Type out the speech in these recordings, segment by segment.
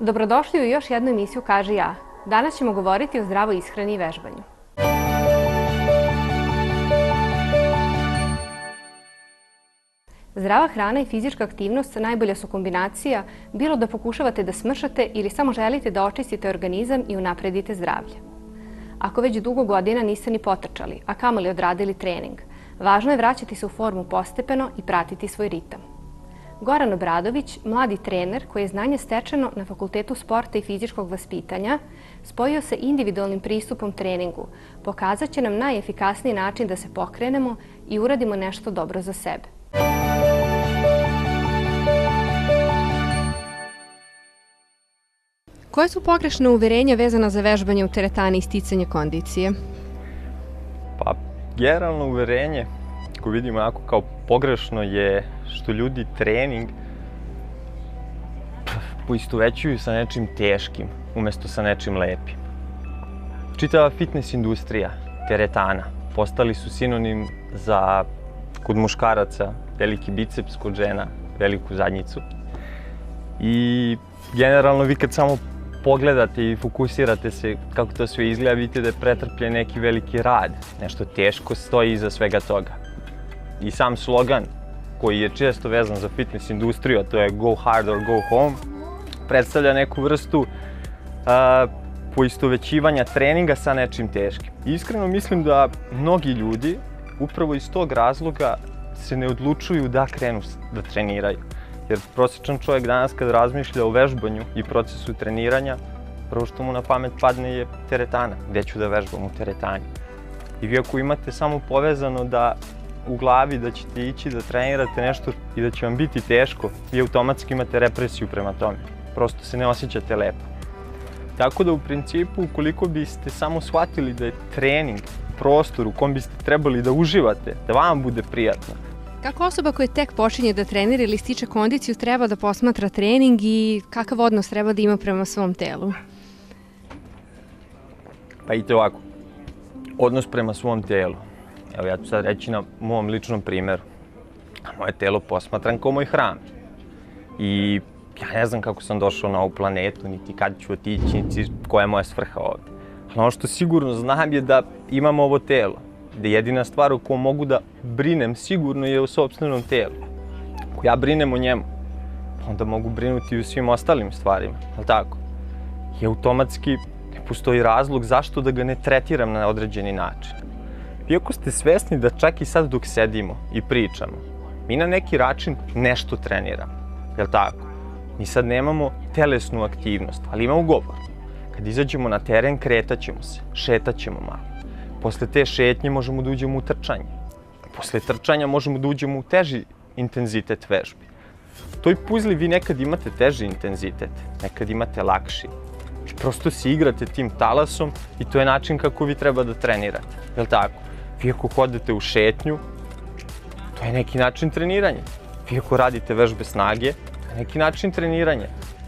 Dobrodošli u još jednu emisiju Kaži ja. Danas ćemo govoriti o zdravoj ishrani i vežbanju. Zdrava hrana i fizička aktivnost najbolja su kombinacija, bilo da pokušavate da smršate ili samo želite da očistite organizam i unapredite zdravlje. Ako već dugo godina niste ni potrčali, a kamoli odradili trening, važno je vraćati se u formu postepeno i pratiti svoj ritam. Goran Obradović, mladi trener koji je znanje stečeno na Fakultetu sporta i fizičkog vaspitanja, spojio se individualnim pristupom treningu, pokazat će nam najefikasniji način da se pokrenemo i uradimo nešto dobro za sebe. Koje su pogrešne uverenja vezana za vežbanje u teretani i sticanje kondicije? Pa, generalno uverenje koje vidimo onako kao pogrešno je što ljudi trening poistovećuju sa nečim teškim umjesto sa nečim lepim. Čitava fitness industrija, teretana, postali su sinonim za, kod muškaraca, veliki biceps, kod žena, veliku zadnjicu. I generalno vi kad samo pogledate i fokusirate se kako to sve izgleda, vidite da je pretrpljen neki veliki rad, nešto teško stoji iza svega toga. I sam slogan koji je često vezan za fitness industriju, a to je go hard or go home, predstavlja neku vrstu poistovećivanja treninga sa nečim teškim. Iskreno mislim da mnogi ljudi upravo iz tog razloga se ne odlučuju da krenu da treniraju. Jer prosječan čovjek danas kad razmišlja o vežbanju i procesu treniranja, prvo što mu na pamet padne je teretana. Gdje ću da vežbam? U teretani. I vi ako imate samo povezano da u glavi da ćete ići da trenirate nešto i da će vam biti teško, vi automatski imate represiju prema tome. Prosto se ne osjećate lepo. Tako da u principu, ukoliko biste samo shvatili da je trening prostor u kom biste trebali da uživate, da vam bude prijatno. Kako osoba koja tek počinje da trenira ili stiče kondiciju treba da posmatra trening i kakav odnos treba da ima prema svom telu? Pa idite ovako, odnos prema svom telu. Evo ja ću sad reći na mom ličnom primjeru. Moje telo posmatram kao moj hram. I ja ne znam kako sam došao na ovu planetu, niti kad ću otići, niti koja je moja svrha ovdje. Ali ono što sigurno znam je da imam ovo telo. Da jedina stvar o kojoj mogu da brinem sigurno je o sopstvenom telu. Ako ja brinem o njemu, onda mogu brinuti i o svim ostalim stvarima, ali tako? I automatski ne postoji razlog zašto da ga ne tretiram na određeni način. Iako ste svesni da čak i sad dok sedimo i pričamo, mi na neki način nešto treniramo, jel tako? Mi sad nemamo telesnu aktivnost, ali imamo govor. Kad izađemo na teren, kretat ćemo se, šetat ćemo malo. Posle te šetnje možemo da uđemo u trčanje. Posle trčanja možemo da uđemo u teži intenzitet vežbi. U toj puzli vi nekad imate teži intenzitet, nekad imate lakši. I prosto se igrate tim talasom i to je način kako vi treba da trenirate. Jel tako? Vi ako hodate u šetnju, to je neki način treniranja. Vi ako radite vežbe snage, to je neki način treniranja.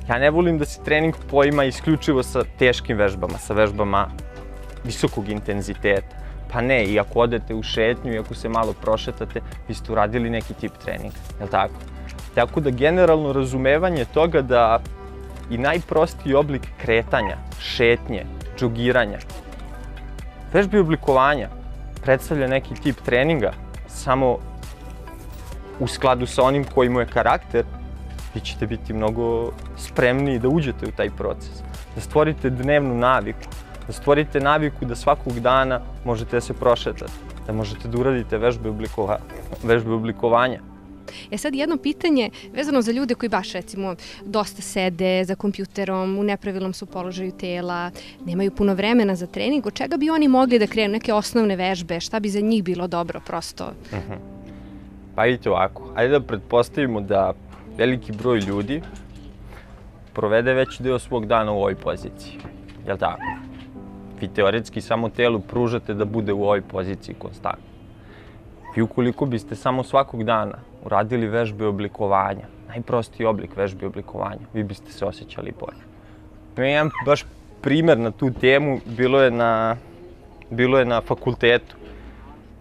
Ja ne volim da se trening poima isključivo sa teškim vežbama, sa vežbama visokog intenziteta. Pa ne, i ako odete u šetnju i ako se malo prošetate, vi ste uradili neki tip treninga, je li tako? Tako da generalno razumevanje toga da i najprostiji oblik kretanja, šetnje, džogiranja, vežbi oblikovanja predstavlja neki tip treninga, samo u skladu sa onim koji mu je karakter, vi ćete biti mnogo spremniji da uđete u taj proces, da stvorite dnevnu naviku, da stvorite naviku da svakog dana možete da se prošetate, da možete da uradite vežbe oblikovanja. Sad jedno pitanje vezano za ljude koji baš recimo dosta sede za kompjuterom, u nepravilnom su položaju tela, nemaju puno vremena za trening, od čega bi oni mogli da krenu neke osnovne vežbe, šta bi za njih bilo dobro prosto? Pa idite ovako, ajde da pretpostavimo da veliki broj ljudi provede veći deo svog dana u ovoj poziciji, jel tako? Vi teoretski samo telu pružate da bude u ovoj poziciji konstantno. Vi ukoliko biste samo svakog dana uradili vežbe oblikovanja, najprostiji oblik vežbe oblikovanja, vi biste se osjećali bolje. Imam jedan baš primjer na tu temu, bilo je na fakultetu.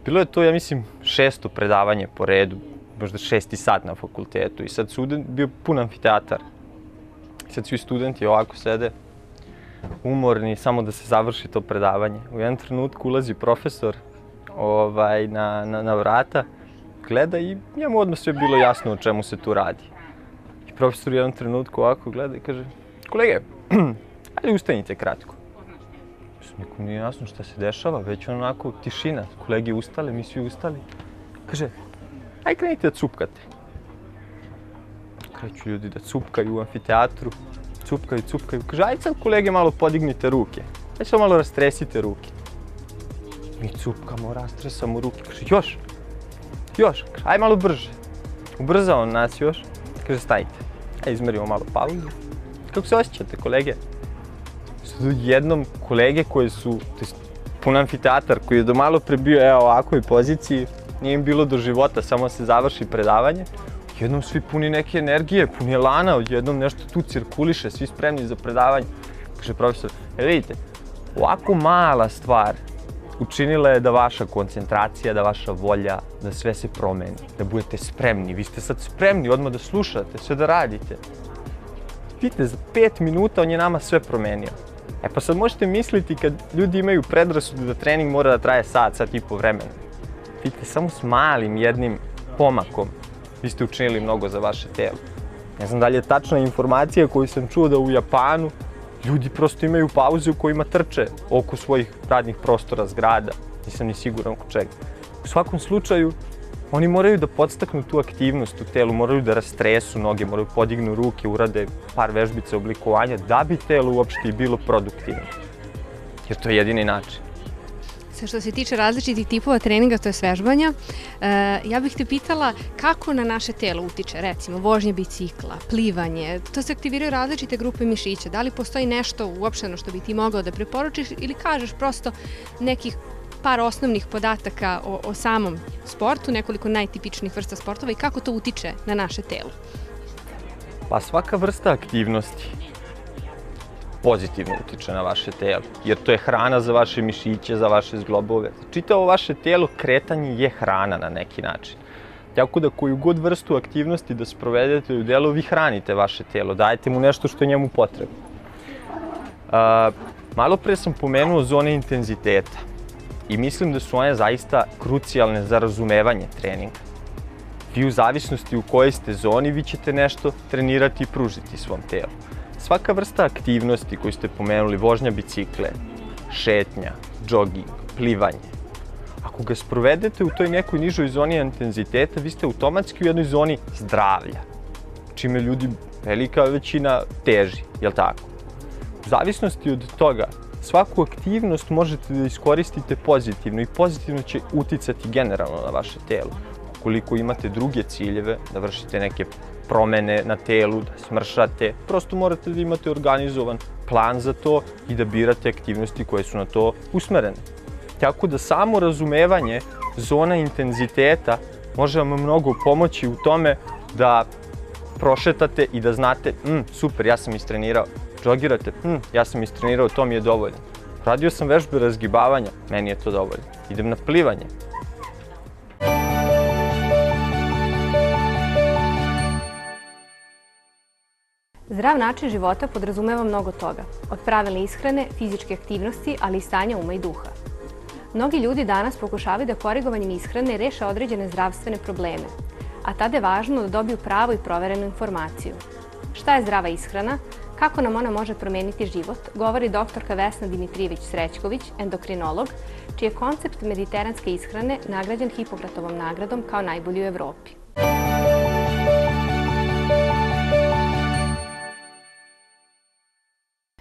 Bilo je to, ja mislim, 6. predavanje po redu, možda 6. sat na fakultetu i sad student bio pun amfiteatar. Sad svi studenti ovako sede, umorni, samo da se završi to predavanje. U jednom trenutku ulazi profesor na vrata, gleda i njemu odmah sve bilo jasno o čemu se tu radi. I profesor u jednom trenutku ovako gleda i kaže, kolege, ajde ustanite kratko. Nikom nije jasno šta se dešava, već onako tišina. Kolege ustale, mi svi ustali. Kaže, aj krenite da cupkate. Kreću ljudi da cupkaju u amfiteatru. Cupkaju. Kaže, aj sad kolege malo podignite ruke. Aj sad malo rastresite ruke. Mi cupkamo, rastresamo ruke. Kaže, još. Kaže, aj malo brže. Ubrza on nas još. Kaže, stajte. Aj izmerimo malo pauzu. Kako se osjećate, kolege? Jednom kolege koji su, pun amfiteatar koji je do malo pre bio u ovakvoj poziciji, nije im bilo do života, samo se završi predavanje. Jednom svi puni neke energije, puni elana, odjednom nešto tu cirkuliše, svi spremni za predavanje. Kaže profesor, vidite, ovako mala stvar učinila je da vaša koncentracija, da vaša volja, da sve se promeni, da budete spremni. Vi ste sad spremni odmah da slušate, sve da radite. Vidite, za 5 minuta on je nama sve promenio. Pa sad možete misliti kad ljudi imaju predrasudu da trening mora da traje sat i po vremena. Vidite, samo s malim jednim pomakom vi ste učinili mnogo za vaše telo. Ne znam da li je tačna informacija koju sam čuo da u Japanu ljudi prosto imaju pauze u kojima trče oko svojih radnih prostora, zgrada. Nisam ni siguran oko čega. U svakom slučaju, oni moraju da podstaknu tu aktivnost u telu, moraju da rastresu noge, moraju podignu ruke, urade par vežbica oblikovanja da bi telo uopšte i bilo produktivno. Jer to je jedini način. Što se tiče različitih tipova treninga, to je vežbanja, ja bih te pitala kako na naše telo utiče, recimo, vožnje bicikla, plivanje, to se aktiviraju različite grupe mišića. Da li postoji nešto uopšteno što bi ti mogao da preporučiš ili kažeš prosto nekih par osnovnih podataka o samom sportu, nekoliko najtipičnijih vrsta sportova i kako to utiče na naše telo? Pa svaka vrsta aktivnosti pozitivno utiče na vaše telo, jer to je hrana za vaše mišiće, za vaše zglobove. Čitavo vaše telo, kretanje je hrana na neki način. Tako da koju god vrstu aktivnosti da sprovedete u delu, vi hranite vaše telo, dajete mu nešto što je njemu potrebno. Malo pre sam pomenuo zone intenziteta i mislim da su one zaista krucijalne za razumevanje treninga. Vi u zavisnosti u kojoj ste zoni, vi ćete nešto trenirati i pružiti svom telu. Svaka vrsta aktivnosti koju ste pomenuli, vožnja bicikle, šetnja, džoging, plivanje, ako ga sprovedete u toj nekoj nižoj zoni intenziteta, vi ste automatski u jednoj zoni zdravlja, čime ljudi, velika većina, teži, jel tako? U zavisnosti od toga, svaku aktivnost možete da iskoristite pozitivno i pozitivno će uticati generalno na vaše telo. Ukoliko imate druge ciljeve, da vršite neke promene na telu, da smršate, prosto morate da imate organizovan plan za to i da birate aktivnosti koje su na to usmerene. Tako da samo razumevanje zona intenziteta može vam mnogo pomoći u tome da prošetate i da znate, super, ja sam istrenirao. Džogirate, ja sam istrenirao, to mi je dovoljno. Radio sam vežbe razgibavanja, meni je to dovoljno. Idem na plivanje. Zdrav način života podrazumeva mnogo toga, od pravilne ishrane, fizičke aktivnosti, ali i stanja uma i duha. Mnogi ljudi danas pokušavaju da korigovanjem ishrane reše određene zdravstvene probleme, a tada je važno da dobiju pravu i proverenu informaciju. Šta je zdrava ishrana? Kako nam ona može promeniti život, govori doktorka Vesna Dimitrijević-Srećković, endokrinolog, čiji je koncept mediteranske ishrane nagrađen Hipokratovom nagradom kao najbolji u Evropi.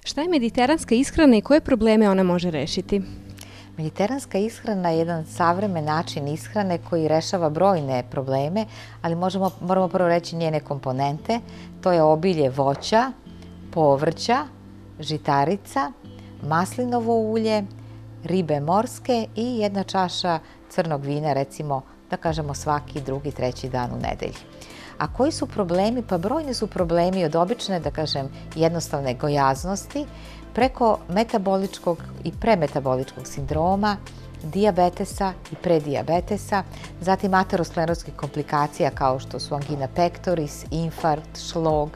Šta je mediteranska ishrana i koje probleme ona može rešiti? Mediteranska ishrana je jedan savremen način ishrane koji rešava brojne probleme, ali moramo prvo reći njene komponente. To je obilje voća, povrća, žitarica, maslinovo ulje, ribe morske i jedna čaša crnog vina, recimo, da kažemo svaki drugi, treći dan u nedelji. A koji su problemi? Pa brojni su problemi od obične, da kažem, jednostavne gojaznosti, preko metaboličkog i premetaboličkog sindroma, dijabetesa i predijabetesa, zatim ateroskleroskih komplikacija kao što su angina pectoris, infarkt, šlog,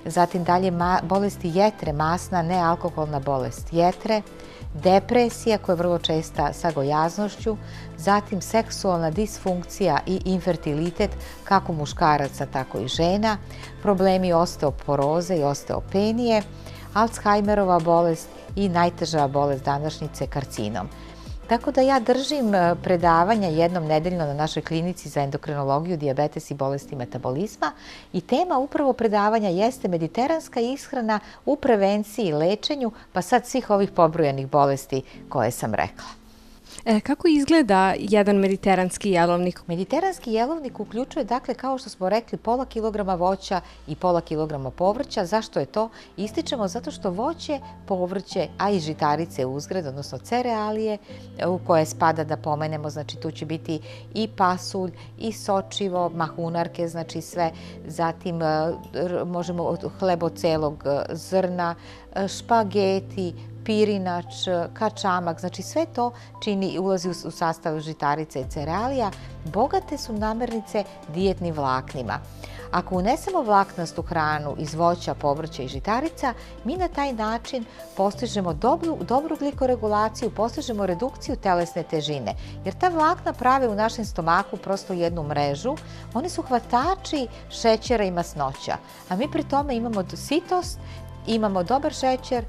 zatim dalje bolesti jetre, masna, nealkoholna bolest jetre, depresija koja je vrlo česta sa gojaznošću, zatim seksualna disfunkcija i infertilitet kako muškaraca, tako i žena, problemi osteoporoze i osteopenije, Alzheimerova bolest i najteža bolest današnjice karcinom. Tako da ja držim predavanja jednom nedeljno na našoj klinici za endokrinologiju, dijabetes i bolesti metabolizma i tema upravo predavanja jeste mediteranska ishrana u prevenciji i lečenju, pa sad svih ovih pobrojanih bolesti koje sam rekla. Kako izgleda jedan mediteranski jelovnik? Mediteranski jelovnik uključuje, dakle, kao što smo rekli, pola kilograma voća i pola kilograma povrća. Zašto je to? Ističemo zato što voće, povrće, a i žitarice uzgred, odnosno cerealije, u koje spada da pomenemo, znači tu će biti i pasulj, i sočivo, mahunarke, znači sve. Zatim možemo od hleba od celog zrna, špageti, pirinač, kačamak, znači sve to ulazi u sastav žitarica i cerealija. Bogate su namirnice dijetnim vlaknima. Ako unesemo vlaknastu hranu iz voća, povrća i žitarica, mi na taj način postižemo dobru glikoregulaciju, postižemo redukciju telesne težine. Jer ta vlakna prave u našem stomaku prosto jednu mrežu. Oni su hvatači šećera i masnoća. A mi pri tome imamo sitost, imamo dobar šećer,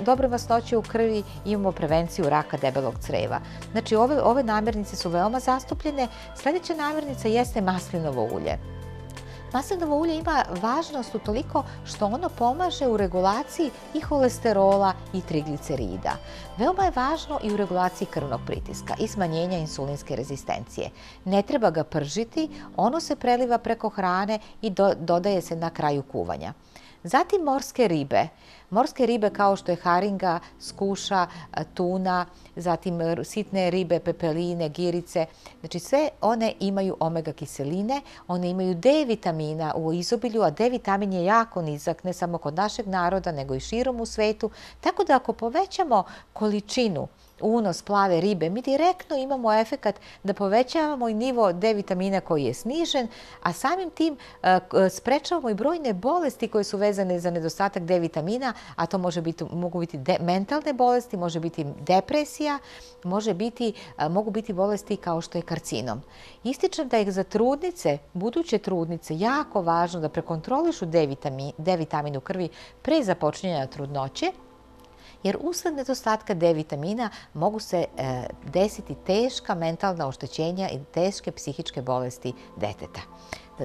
dobre masnoće u krvi, imamo prevenciju raka debelog creva. Znači, ove namirnice su veoma zastupljene. Sljedeća namirnica jeste maslinovo ulje. Maslinovo ulje ima važnost utoliko što ono pomaže u regulaciji i holesterola i triglicerida. Veoma je važno i u regulaciji krvnog pritiska i smanjenja insulinske rezistencije. Ne treba ga pržiti, ono se preliva preko hrane i dodaje se na kraju kuvanja. Zatim morske ribe. Morske ribe kao što je haringa, skuša, tuna, zatim sitne ribe, pepeline, girice. Znači sve one imaju omega kiseline, one imaju D vitamina u izobilju, a D vitamin je jako nizak, ne samo kod našeg naroda, nego i širom u svetu. Tako da ako povećamo količinu unos plave ribe, mi direktno imamo efekat da povećavamo i nivo D vitamina koji je snižen, a samim tim sprečavamo i brojne bolesti koje su vezane za nedostatak D vitamina, a to mogu biti mentalne bolesti, može biti depresija, mogu biti bolesti kao što je karcinom. Ističem da je za trudnice, buduće trudnice, jako važno da prekontrolišu D vitamin u krvi pre započinjanja trudnoće, jer usled nedostatka D vitamina mogu se desiti teška mentalna oštećenja i teške psihičke bolesti deteta.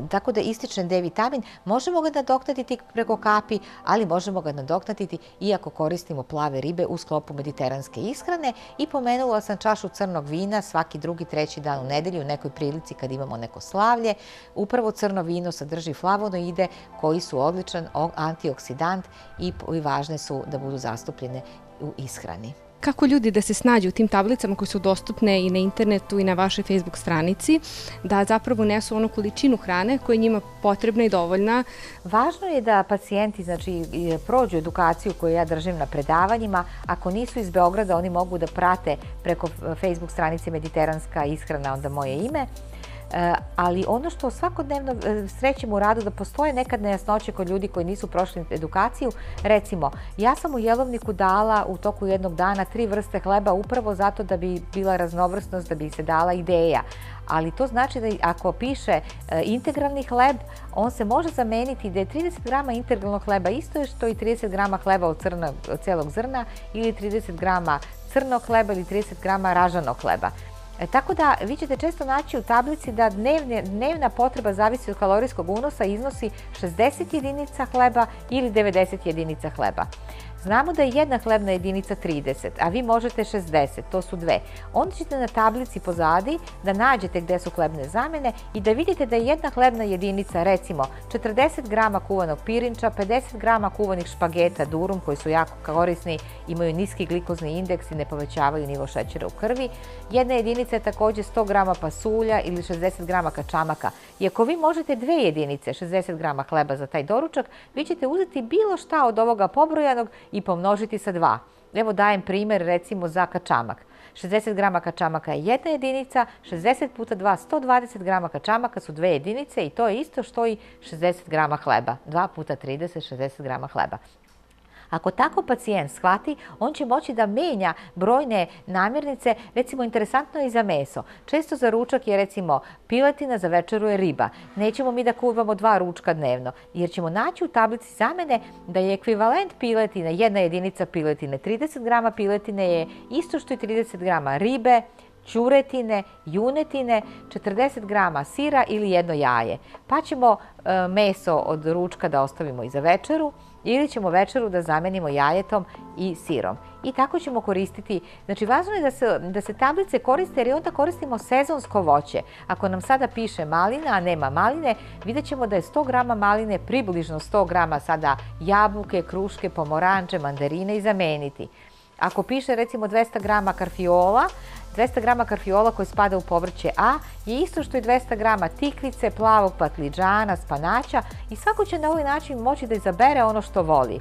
Tako da ističem D vitamin, možemo ga nadoknaditi preko kapi, ali možemo ga nadoknaditi i ako koristimo plave ribe u sklopu mediteranske ishrane. I pomenula sam čašu crnog vina svaki drugi, treći dan u nedelju u nekoj prilici kad imamo neko slavlje. Upravo crno vino sadrži flavonoide koji su odličan antioksidant i važne su da budu zastupljene u ishrani. Kako ljudi da se snađu u tim tablicama koje su dostupne i na internetu i na vašoj Facebook stranici, da zapravo nesu onu količinu hrane koja je njima potrebna i dovoljna? Važno je da pacijenti prođu edukaciju koju ja držim na predavanjima. Ako nisu iz Beograda, oni mogu da prate preko Facebook stranice Mediteranska ishrana, onda moje ime. Ali ono što svakodnevno srećem u radu da postoje nekad nejasnoće kod ljudi koji nisu prošli edukaciju. Recimo, ja sam u jelovniku dala u toku jednog dana 3 vrste hleba upravo zato da bi bila raznovrsnost, da bi se dala ideja. Ali to znači da ako piše integralni hleb, on se može zameniti da je 30 grama integralnog hleba isto je što i 30 grama hleba od celog zrna ili 30 grama crnog hleba ili 30 grama ražanog hleba. Tako da vi ćete često naći u tablici da dnevna potreba zavisi od kalorijskog unosa iznosi 60 jedinica hleba ili 90 jedinica hleba. Znamo da je jedna hlebna jedinica 30, a vi možete 60, to su 2. Onda ćete na tablici pozadi da nađete gde su hlebne zamene i da vidite da je jedna hlebna jedinica, recimo 40 grama kuvanog pirinča, 50 grama kuvanih špageta durum koji su jako korisni, imaju niski glikozni indeks i ne povećavaju nivo šećera u krvi. Jedna jedinica je takođe 100 grama pasulja ili 60 grama kačamaka. I ako vi možete 2 jedinice, 60 grama hleba za taj doručak, vi ćete uzeti bilo šta od ovoga pobrojanog i pomnožiti sa 2. Evo dajem primer recimo za kačamak. 60 grama kačamaka je jedna jedinica, 60 puta 2, 120 grama kačamaka su 2 jedinice i to je isto što i 60 grama hleba. 2 puta 30, 60 grama hleba. Ako tako pacijent shvati, on će moći da menja brojne namirnice, recimo interesantno i za meso. Često za ručak je recimo piletina, za večeru je riba. Nećemo mi da kuvamo 2 ručka dnevno, jer ćemo naći u tablici zamene da je ekvivalent piletine, jedna jedinica piletine, 30 grama piletine je isto što i 30 grama ribe, ćuretine, junetine, 40 grama sira ili jedno jaje. Pa ćemo meso od ručka da ostavimo i za večeru, ili ćemo večeru da zamenimo jajetom i sirom. I tako ćemo koristiti, znači važno je da se tablice koriste jer onda koristimo sezonsko voće. Ako nam sada piše malina, a nema maline, vidjet ćemo da je 100 grama maline približno 100 grama sada jabuke, kruške, pomoranče, mandarine i zameniti. Ako piše recimo 200 grama karfiola, 200 grama karfiola koji spada u povrće A je isto što i 200 grama tikvice, plavog patliđana, spanaća i svako će na ovaj način moći da izabere ono što voli.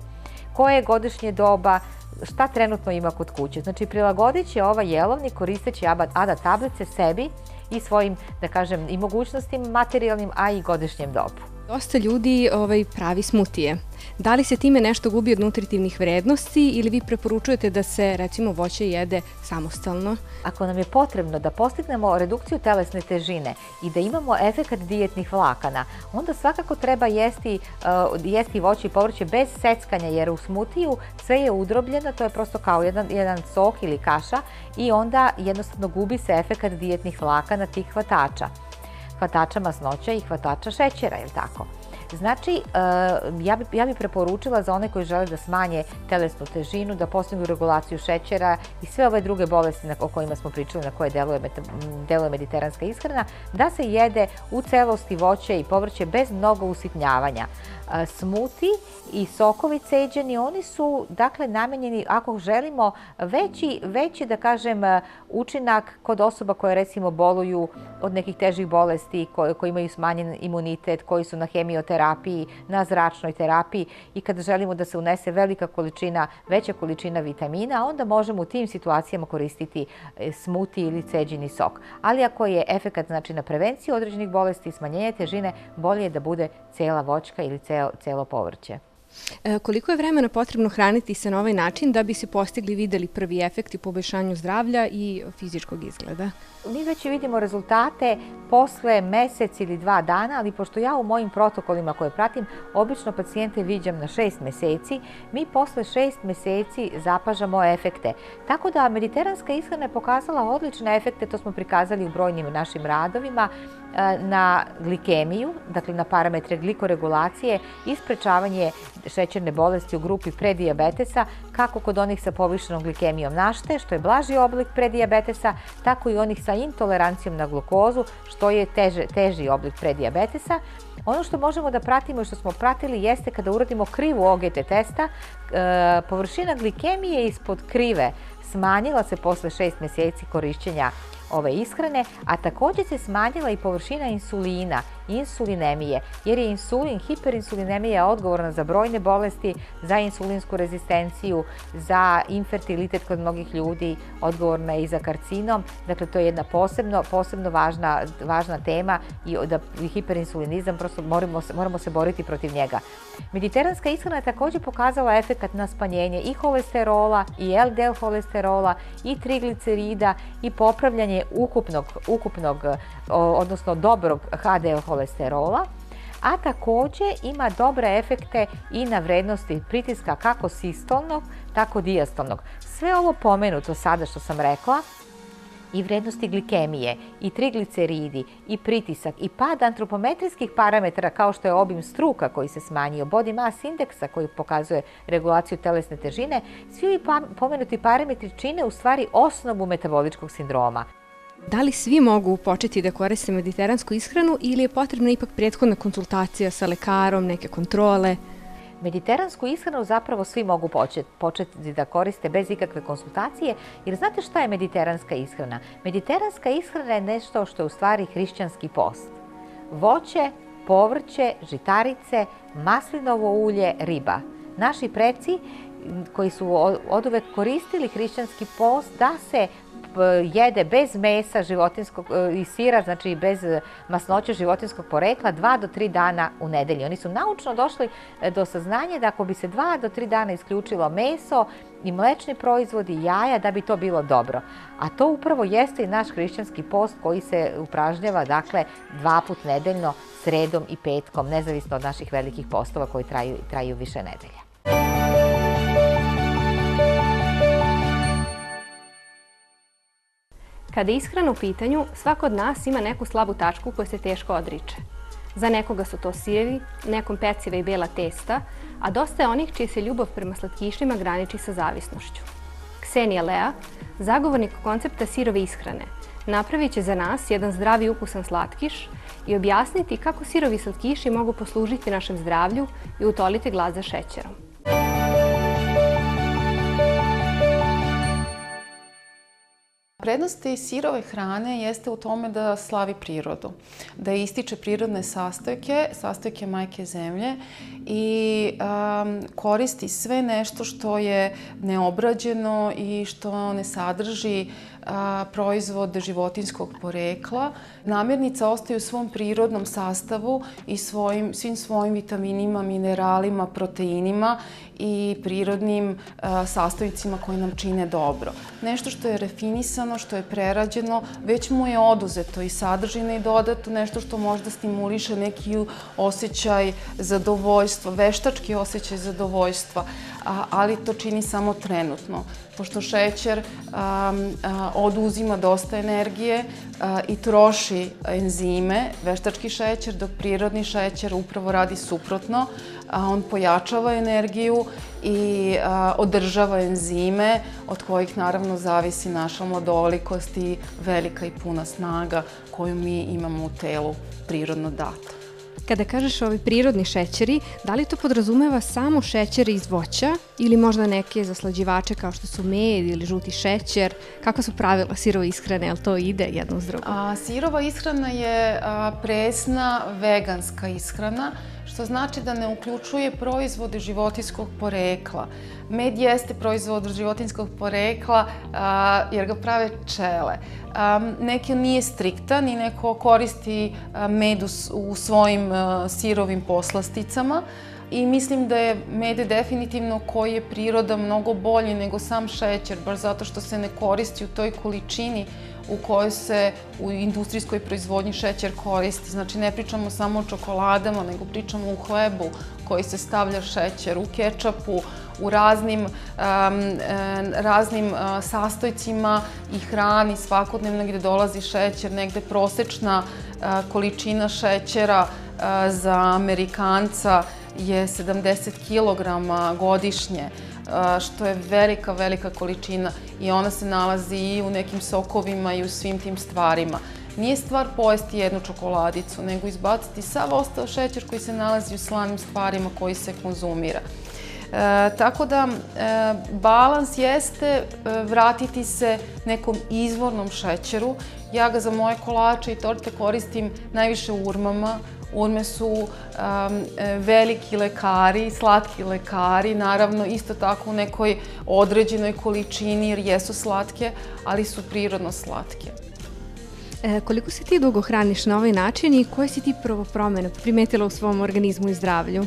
Koje je godišnje doba, šta trenutno ima kod kuće. Znači prilagodit će ovaj jelovnik koristeći ADA tablice sebi i svojim, da kažem, i mogućnostima materijalnim, a i godišnjem dobu. Dosta ljudi pravi smutije. Da li se time nešto gubi od nutritivnih vrednosti ili vi preporučujete da se recimo voće jede samostalno? Ako nam je potrebno da postignemo redukciju telesne težine i da imamo efekat dijetnih vlakana, onda svakako treba jesti voće i povrće bez seckanja, jer u smutiju sve je udrobljeno, to je prosto kao jedan sok ili kaša i onda jednostavno gubi se efekat dijetnih vlakana tih hvatača masnoća i hvatača šećera, je li tako? Znači, ja bih preporučila za one koji žele da smanje telesnu težinu, da postignu regulaciju šećera i sve ove druge bolesti o kojima smo pričali, na koje deluje mediteranska ishrana, da se jede u celosti voće i povrće bez mnogo usitnjavanja. Smuti i sokovi ceđeni, oni su dakle namenjeni ako želimo veći da kažem učinak kod osoba koje recimo boluju od nekih težih bolesti, koji imaju smanjen imunitet, koji su na hemioterapiji, na zračnoj terapiji i kada želimo da se unese veća količina vitamina, onda možemo u tim situacijama koristiti smuti ili ceđeni sok. Ali ako je efekat znači na prevenciju određenih bolesti i smanjenje težine, bolje je da bude cela voćka ili celo povrće. Koliko je vremena potrebno hraniti se na ovaj način da bi se postigli videli prvi efekti u poboljšanju zdravlja i fizičkog izgleda? Mi već vidimo rezultate posle mesec ili 2 dana, ali pošto ja u mojim protokolima koje pratim, obično pacijente viđam na 6 meseci, mi posle 6 meseci zapažamo efekte. Tako da mediteranska ishrana je pokazala odlične efekte, to smo prikazali u brojnim našim radovima, na glikemiju, dakle na parametre glikoregulacije i sprečavanje šećerne bolesti u grupi predijabetesa, kako kod onih sa povišenom glikemijom našte, što je blaži oblik predijabetesa, tako i onih sa intolerancijom na glukozu, što je teži oblik predijabetesa. Ono što možemo da pratimo i što smo pratili jeste kada uradimo krivu OGT testa, površina glikemije ispod krive smanjila se posle 6 meseci korišćenja ove ishrane, a također se smanjila i površina insulina, insulinemije, jer je hiperinsulinemija odgovorna za brojne bolesti, za insulinsku rezistenciju, za infertilitet kod mnogih ljudi, odgovorna je i za karcinom. Dakle, to je jedna posebno važna tema i da hiperinsulinizam, prosto moramo se boriti protiv njega. Mediteranska ishrana je također pokazala efekat na smanjenje i holesterola, i LDL holesterola, i triglicerida, i popravljanje ukupnog, odnosno dobrog HDL holesterola, a također ima dobre efekte i na vrednosti pritiska kako sistolnog, tako dijastolnog. Sve ovo pomenuto sada što sam rekla, i vrednosti glikemije, i trigliceridi, i pritisak, i pad antropometrijskih parametara kao što je obim struka koji se smanjio, body mass indeksa koji pokazuje regulaciju telesne težine, svi ovi pomenuti parametri čine u stvari osnovu metaboličkog sindroma. Da li svi mogu početi da koriste mediteransku ishranu ili je potrebna ipak prethodna konsultacija sa lekarom, neke kontrole? Mediteransku ishranu zapravo svi mogu početi da koriste bez ikakve konsultacije, jer znate šta je mediteranska ishrana? Mediteranska ishrana je nešto što je u stvari hrišćanski post. Voće, povrće, žitarice, maslinovo ulje, riba. Naši preci koji su oduvek koristili hrišćanski post da se jede bez mesa životinskog i sira, znači bez masnoće životinskog porekla 2 do 3 dana u nedelji. Oni su naučno došli do saznanja da ako bi se 2 do 3 dana isključilo meso i mlečni proizvodi, jaja, da bi to bilo dobro. A to upravo jeste i naš hrišćanski post koji se upražnjava, dakle, 2 put nedeljno, sredom i petkom, nezavisno od naših velikih postova koji traju više nedelja. Kada je ishrana u pitanju, svako od nas ima neku slabu tačku koju se teško odriče. Za nekoga su to sirevi, nekom peciva i bela testa, a dosta je onih čiji se ljubav prema slatkišima graniči sa zavisnošću. Ksenija Lea, zagovornik koncepta sirove ishrane, napravit će za nas jedan zdravi ukusan slatkiš i objasniti kako sirovi slatkiši mogu poslužiti našem zdravlju i utoliti glad za šećerom. Prednost te sirove hrane jeste u tome da slavi prirodu, da ističe prirodne sastojke majke zemlje i koristi sve nešto što je neobrađeno i što ne sadrži proizvod životinjskog porekla. Namirnica ostaje u svom prirodnom sastavu i svim svojim vitaminima, mineralima, proteinima i prirodnim sastojcima koji nam čine dobro. Nešto što je rafinisano, što je prerađeno, već mu je oduzeto i sadržine i dodato nešto što možda stimuliše neki osjećaj zadovoljstva, veštački osjećaj zadovoljstva, ali to čini samo trenutno. Pošto šećer oduzima dosta energije i troši enzime, veštački šećer, dok prirodni šećer upravo radi suprotno. On pojačava energiju i održava enzime, od kojih naravno zavisi naša mladoolikost i velika i puna snaga koju mi imamo u telu prirodno data. Kada kažeš ovi prirodni šećeri, da li to podrazumeva samo šećere iz voća ili možda neke zaslađivače kao što su med ili žuti šećer? Kako su pravila sirove ishrane, jel to ide jedno uz drugo? Sirova ishrana je presna veganska ishrana, što znači da ne uključuje proizvode životinjskog porekla. Med jeste proizvod životinjskog porekla jer ga prave pčele. Neki nije striktan i neko koristi med u svojim sirovim poslasticama i mislim da je med definitivno koji je priroda mnogo bolji nego sam šećer, baš zato što se ne koristi u toj količini u kojoj se u industrijskoj proizvodnji šećer koristi. Znači ne pričamo samo o čokoladama, nego pričamo o hlebu koji se stavlja šećer, u kečapu, u raznim sastojcima i hrani svakodnevno gde dolazi šećer, negde prosečna količina šećera za Amerikanca je 70 kg godišnje, što je velika, velika količina i ona se nalazi i u nekim sokovima i u svim tim stvarima. Nije stvar pojesti jednu čokoladicu, nego izbaciti sav ostao šećer koji se nalazi u slanim stvarima koji se konzumira. Tako da balans jeste vratiti se nekom izvornom šećeru. Ja ga za moje kolače i torte koristim najviše u urmama. Urme su veliki lekari, slatki lekari, naravno isto tako u nekoj određenoj količini jer jesu slatke, ali su prirodno slatke. Koliko se ti dugo hraniš na ovaj način i koje si ti prvo promjene primetila u svom organizmu i zdravlju?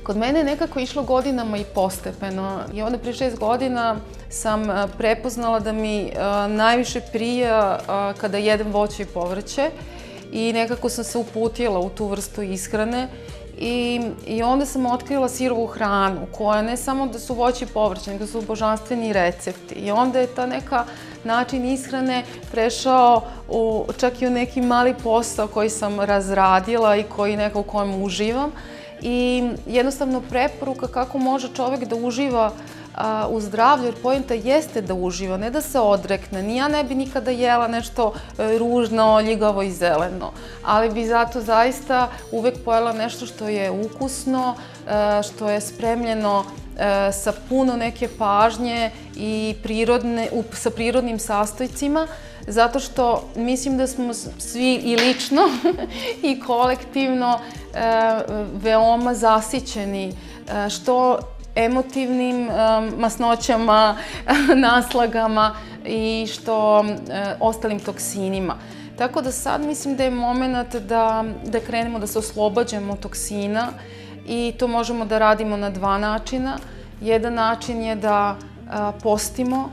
Kod mene je nekako išlo godinama i postepeno i onda prije 6 godina sam prepoznala da mi najviše prija kada jedem voće i povrće i nekako sam se uputila u tu vrstu ishrane i onda sam otkrila sirovu hranu koja ne samo da su voće i povrće, nego su božanstveni recepti i onda je ta neka način ishrane prešao čak i u neki mali posao koji sam razradila i koji nekako u kojem uživam i jednostavno preporuka kako može čovjek da uživa u zdravlju, jer poenta jeste da uživa, ne da se odrekne. Ni ja ne bi nikada jela nešto ružno, ljigavo i zeleno, ali bi zato zaista uvek pojela nešto što je ukusno, što je spremljeno sa puno neke pažnje i sa prirodnim sastojcima, zato što mislim da smo svi i lično i kolektivno veoma zasićeni što emotivnim masnoćama, naslagama, i što ostalim toksinima. Tako da sad mislim da je moment da krenemo da se oslobađamo toksina i to možemo da radimo na dva načina. Jedan način je da postimo.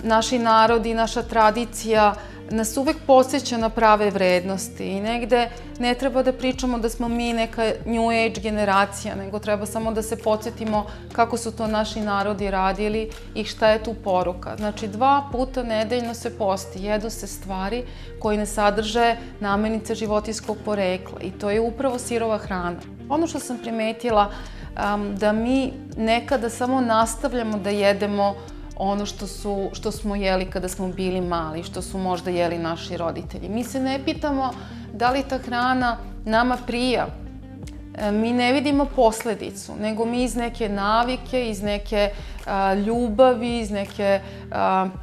Naši narodi i naša tradicija nas uvek podsjeća na prave vrednosti i negde ne treba da pričamo da smo mi neka New Age generacija, nego treba samo da se podsjetimo kako su to naši narodi radili i šta je tu poruka. Znači, 2 puta nedeljno se posti, jedu se stvari koje ne sadrže namirnice životinjskog porekla i to je upravo sirova hrana. Ono što sam primetila da mi nekada samo nastavljamo da jedemo ono što smo jeli kada smo bili mali, što su možda jeli naši roditelji. Mi se ne pitamo da li ta hrana nama prija. Mi ne vidimo posledicu, nego mi iz neke navike, iz neke ljubavi, iz neke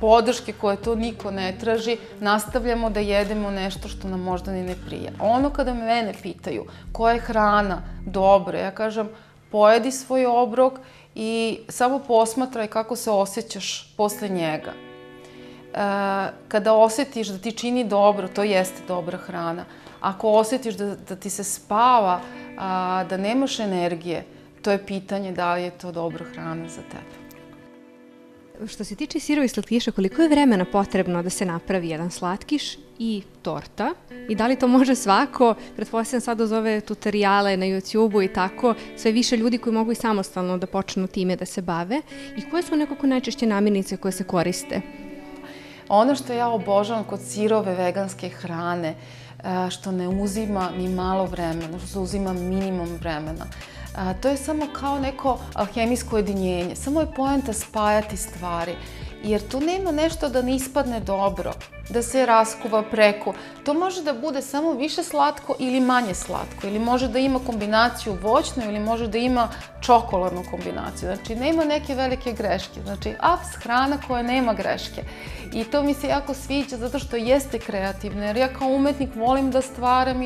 podrške koje to niko ne traži, nastavljamo da jedemo nešto što nam možda ni ne prija. Ono kada mene pitaju koja je hrana dobra, ja kažem pojedi svoj obrok i samo posmatraj kako se osjećaš posle njega. Kada osjetiš da ti čini dobro, to jeste dobra hrana. Ako osjetiš da ti se spava, da nemaš energije, to je pitanje da li je to dobra hrana za tebe. Što se tiče sirovih slatkiša, koliko je vremena potrebno da se napravi jedan slatkiš i torta? I da li to može svako? Pretpostavljam sad uz ove tutoriale na YouTube-u i tako, sve više ljudi koji mogu i samostalno da počnu time da se bave. I koje su nekako najčešće namirnice koje se koriste? Ono što ja obožavam kod sirove veganske hrane, što ne uzima ni malo vremena, što uzima minimum vremena, to je samo kao neko alhemijsko jedinjenje. Samo je poenta spajati stvari, jer tu nema nešto da ne ispadne dobro, da se raskuva preko. To može da bude samo više slatko ili manje slatko, ili može da ima kombinaciju voćnu, ili može da ima čokoladnu kombinaciju. Znači, nema neke velike greške. Znači, hrana koja nema greške. I to mi se jako sviđa zato što jeste kreativna, jer ja kao umetnik volim da stvaram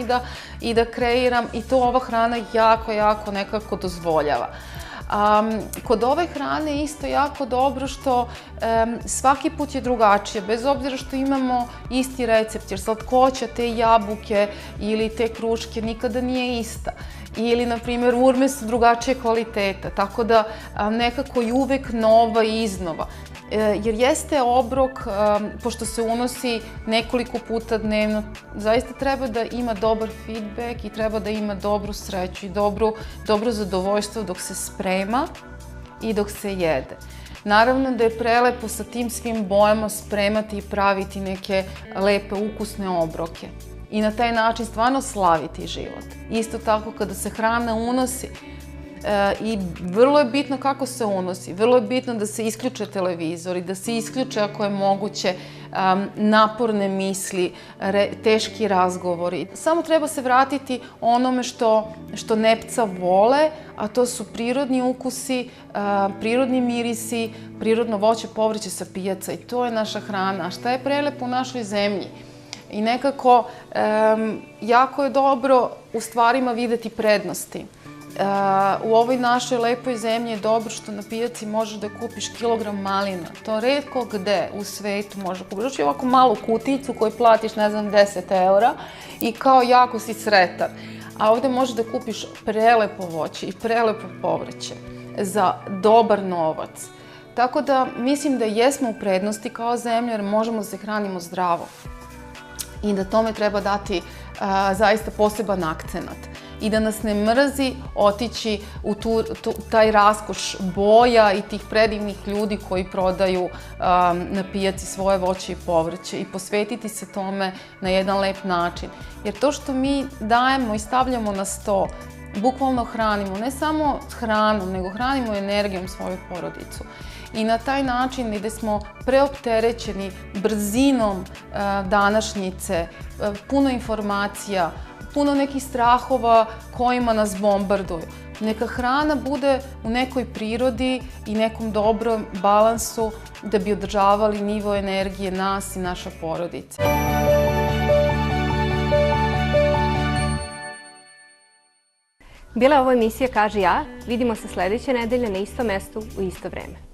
i da kreiram i to ova hrana jako, jako nekako dozvoljava. Kod ove hrane je isto jako dobro što svaki put je drugačije, bez obzira što imamo isti recept, jer slatkoća te jabuke ili te kruške nikada nije ista. Ili, na primjer, urme su drugačije kvaliteta, tako da nekako je uvek nova i iznova. Jer jeste obrok, pošto se unosi nekoliko puta dnevno, zaista treba da ima dobar feedback i treba da ima dobru sreću i dobro zadovoljstvo dok se sprema i dok se jede. Naravno da je prelepo sa tim svim bojama spremati i praviti neke lepe, ukusne obroke. I na taj način stvarno slaviti život. Isto tako kada se hrana unosi, i vrlo je bitno kako se unosi, vrlo je bitno da se isključe televizori, da se isključe ako je moguće naporne misli, teški razgovori. Samo treba se vratiti onome što nepca vole, a to su prirodni ukusi, prirodni mirisi, prirodno voće, povrće sa pijaca i to je naša hrana. A šta je prelepo u našoj zemlji? I nekako jako je dobro u stvarima videti prednosti. U ovoj našoj lepoj zemlji je dobro što na pijaci možeš da kupiš kilogram malina. To retko gde u svetu može kupiš. Znači ovako malu kuticu koju platiš, ne znam, 10 € i kao jako si sretan. A ovde možeš da kupiš prelepo voće i prelepo povrće za dobar novac. Tako da mislim da jesmo u prednosti kao zemlja jer možemo da se hranimo zdravo. I da tome treba dati zaista poseban akcenat. I da nas ne mrzi otići u taj raskoš boja i tih predivnih ljudi koji prodaju na pijaci svoje voće i povrće i posvetiti se tome na jedan lep način. Jer to što mi dajemo i stavljamo na sto, bukvalno hranimo, ne samo hranom, nego hranimo energijom svoju porodicu. I na taj način gde smo preopterećeni brzinom današnjice, puno informacija, puno nekih strahova kojima nas bombarduju. Neka hrana bude u nekoj prirodi i nekom dobrom balansu da bi održavali nivo energije nas i naša porodica. Bila je ovo emisija Kaži ja. Vidimo se sledeće nedelje na istom mestu u isto vreme.